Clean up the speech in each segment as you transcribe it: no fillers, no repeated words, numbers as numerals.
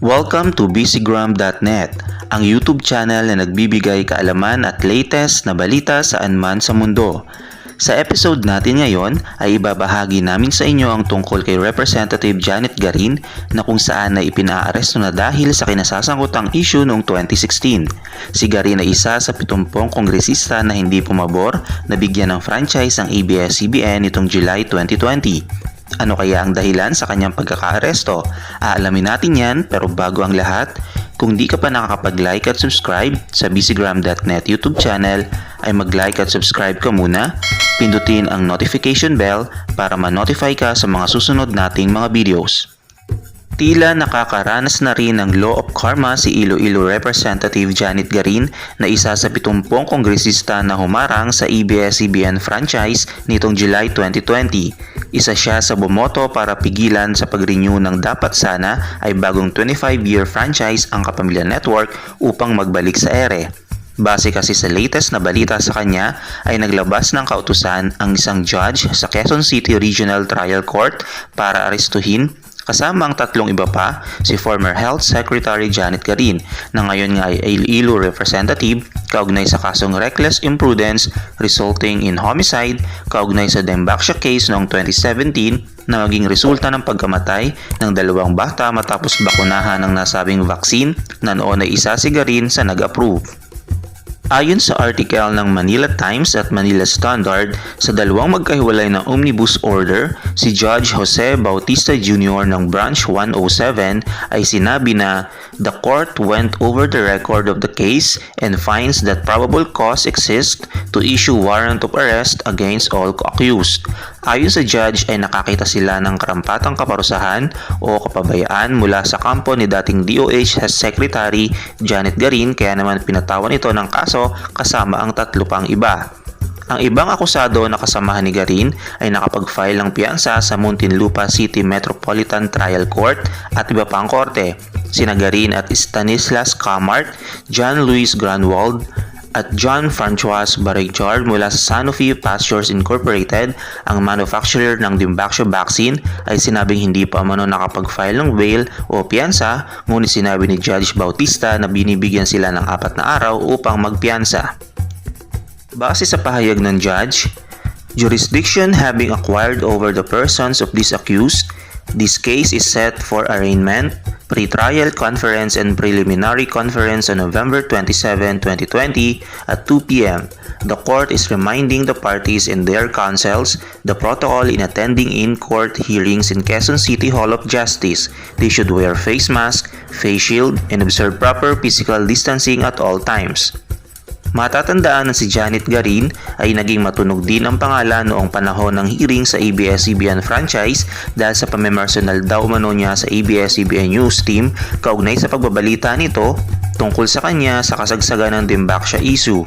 Welcome to busygram.net, ang YouTube channel na nagbibigay kaalaman at latest na balita saan man sa mundo. Sa episode natin ngayon ay ibabahagi namin sa inyo ang tungkol kay Representative Janet Garin na kung saan na ipinaaresto na dahil sa kinasasangkutang issue noong 2016. Si Garin ay isa sa 70 kongresista na hindi pumabor na bigyan ng franchise ang ABS-CBN nitong July 2020. Ano kaya ang dahilan sa kanyang pagkakaaresto? Aalamin natin yan, pero bago ang lahat, kung di ka pa nakakapag-like at subscribe sa busygram.net YouTube channel, ay mag-like at subscribe ka muna, pindutin ang notification bell para ma-notify ka sa mga susunod nating mga videos. Tila nakakaranas na rin ng law of karma si Iloilo Representative Janet Garin na isa sa 70 kongresista na humarang sa ABS-CBN franchise nitong July 2020. Isa siya sa bumoto para pigilan sa pag-renew ng dapat sana ay bagong 25-year franchise ang Kapamilya Network upang magbalik sa ere. Base kasi sa latest na balita sa kanya ay naglabas ng kautusan ang isang judge sa Quezon City Regional Trial Court para arestuhin kasama ang tatlong iba pa si former Health Secretary Janet Garin na ngayon nga ay Iloilo Representative kaugnay sa kasong reckless imprudence resulting in homicide kaugnay sa Dembaksya case noong 2017 na maging resulta ng pagkamatay ng dalawang bata matapos bakunahan ng nasabing vaccine na noon ay isa si Garin sa nag-approve. Ayon sa article ng Manila Times at Manila Standard, sa dalawang magkahiwalay na omnibus order, si Judge Jose Bautista Jr. ng Branch 107 ay sinabi na the court went over the record of the case and finds that probable cause exists to issue warrant of arrest against all accused. Ayon sa judge ay nakakita sila ng karampatang kaparusahan o kapabayaan mula sa kampo ni dating DOH Secretary Janet Garin kaya naman pinatawan ito ng kaso kasama ang tatlo pang iba. Ang ibang akusado na kasamahan ni Garin ay nakapag-file ng piyansa sa Muntinlupa City Metropolitan Trial Court at iba pang korte. Sina Garin at Stanislas Camart, John Luis Granwald, at John Francois Barayjar mula sa Sanofi Pastures Incorporated, ang manufacturer ng Dembaksya vaccine, ay sinabing hindi pa umano nakapag-file ng bail o piyansa, ngunit sinabi ni Judge Bautista na binibigyan sila ng 4 na araw upang magpiyansa. Base sa pahayag ng judge, jurisdiction having acquired over the persons of these accused, this case is set for arraignment, pre-trial conference and preliminary conference on November 27, 2020 at 2 p.m. The court is reminding the parties and their counsels the protocol in attending in-court hearings in Quezon City Hall of Justice. They should wear face mask, face shield, and observe proper physical distancing at all times. Matatandaan na si Janet Garin ay naging matunog din ang pangalan noong panahon ng hearing sa ABS-CBN franchise dahil sa pamimersonal daw umano niya sa ABS-CBN News Team kaugnay sa pagbabalita nito tungkol sa kanya sa kasagsagan ng Dembaksya issue.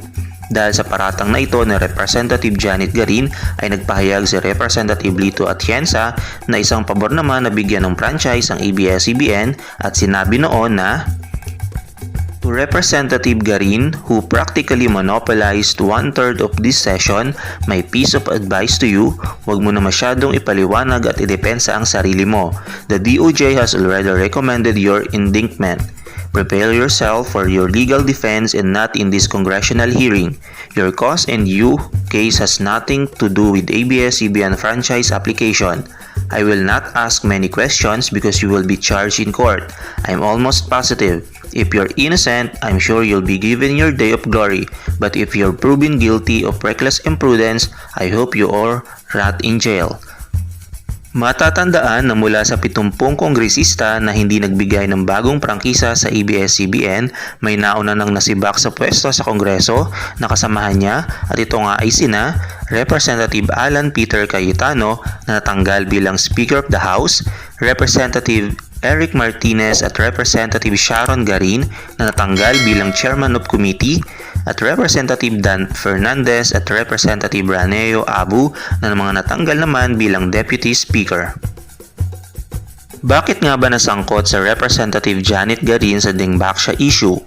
Dahil sa paratang na ito ni Representative Janet Garin ay nagpahayag si Representative Lito Atienza na isang pabor naman na bigyan ng franchise ang ABS-CBN at sinabi noon na to Representative Garin, who practically monopolized 1/3 of this session, my piece of advice to you, huwag mo na masyadong ipaliwanag at idepensa ang sarili mo. The DOJ has already recommended your indictment. Prepare yourself for your legal defense and not in this congressional hearing. Your cause and you case has nothing to do with ABS-CBN franchise application. I will not ask many questions because you will be charged in court. I'm almost positive. If you're innocent, I'm sure you'll be given your day of glory. But if you're proven guilty of reckless imprudence, I hope you are rot in jail. Matatandaan na mula sa 70 kongresista na hindi nagbigay ng bagong prangkisa sa ABS-CBN, may nauna nang nasibak sa pwesto sa Kongreso na kasamahan niya at ito nga ay sina Representative Alan Peter Cayetano na natanggal bilang Speaker of the House, Representative Eric Martinez at Representative Sharon Garin na natanggal bilang Chairman of Committee at Representative Dan Fernandez at Representative Raneo Abu na mga natanggal naman bilang Deputy Speaker. Bakit nga ba nasangkot sa Representative Janet Garin sa Dembaksya issue?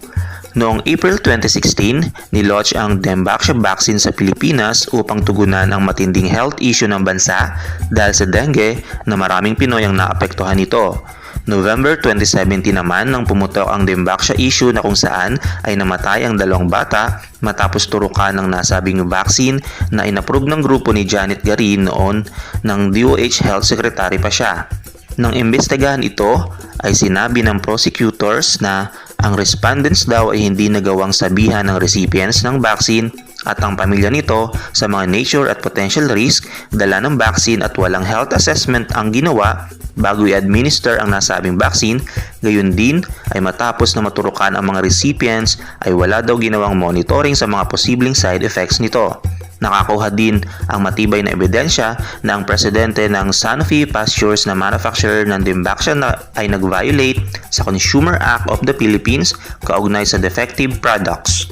Noong April 2016, nilaunch ang Dembaksya vaccine sa Pilipinas upang tugunan ang matinding health issue ng bansa dahil sa dengue na maraming Pinoy ang naapektuhan nito. November 2017 naman nang pumutok ang Dengbaksya issue na kung saan ay namatay ang 2 bata matapos turukan ng nasabing vaccine na inapprove ng grupo ni Janet Garin noon ng DOH Health Secretary pa siya. Nang imbestigahan ito ay sinabi ng prosecutors na ang respondents daw ay hindi nagawang sabihan ng recipients ng vaccine at ang pamilya nito sa mga nature at potential risk dala ng vaccine at walang health assessment ang ginawa bago i-administer ang nasabing vaccine. Gayon din ay matapos na maturukan ang mga recipients ay wala daw ginawang monitoring sa mga posibleng side effects nito. Nakakuha din ang matibay na ebidensya na ang presidente ng Sanofi Pastures na manufacturer ng Dengbaksya ay nag-violate sa Consumer Act of the Philippines kaugnay sa defective products.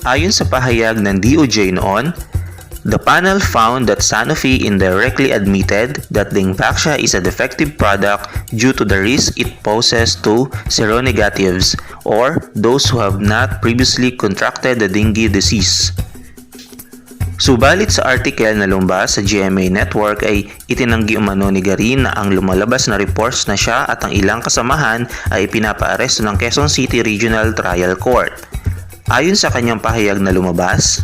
Ayon sa pahayag ng DOJ noon, the panel found that Sanofi indirectly admitted that Dengbaksya is a defective product due to the risk it poses to seronegatives or those who have not previously contracted the dengue disease. Subalit sa article na lumabas sa GMA Network ay itinanggi umano ni Garin na ang lumalabas na reports na siya at ang ilang kasamahan ay pinapaaresto ng Quezon City Regional Trial Court. Ayon sa kanyang pahayag na lumabas,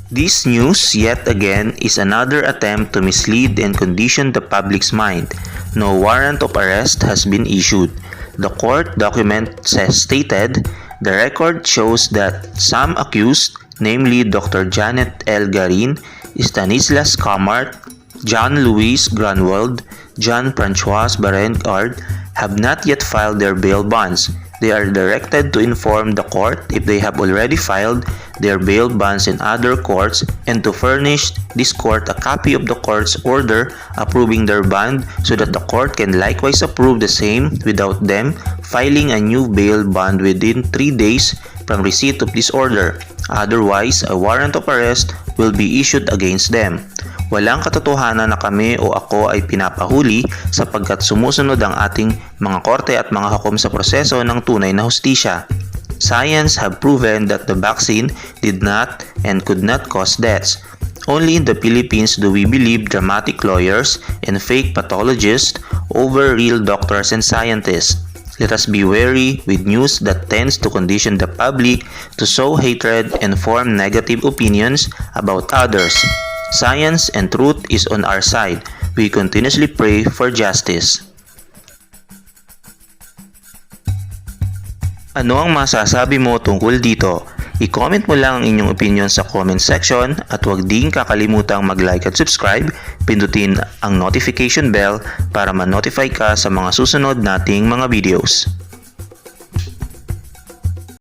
"This news yet again is another attempt to mislead and condition the public's mind. No warrant of arrest has been issued. The court document stated, the record shows that some accused, namely Dr. Janet L. Garin, Stanislas Camart, John Luis Granwald, John Francois Barengard, have not yet filed their bail bonds. They are directed to inform the court if they have already filed their bail bonds in other courts and to furnish this court a copy of the court's order approving their bond so that the court can likewise approve the same without them filing a new bail bond within 3 days from receipt of this order. Otherwise, a warrant of arrest will be issued against them. Walang katotohanan na kami o ako ay pinapahuli sapagkat sumusunod ang ating mga korte at mga hukom sa proseso ng tunay na hustisya. Science have proven that the vaccine did not and could not cause deaths. Only in the Philippines do we believe dramatic lawyers and fake pathologists over real doctors and scientists. Let us be wary with news that tends to condition the public to sow hatred and form negative opinions about others. Science and truth is on our side. We continuously pray for justice." Ano ang masasabi mo tungkol dito? I-comment mo lang ang inyong opinion sa comment section at huwag din kakalimutang mag-like at subscribe, pindutin ang notification bell para ma-notify ka sa mga susunod nating mga videos.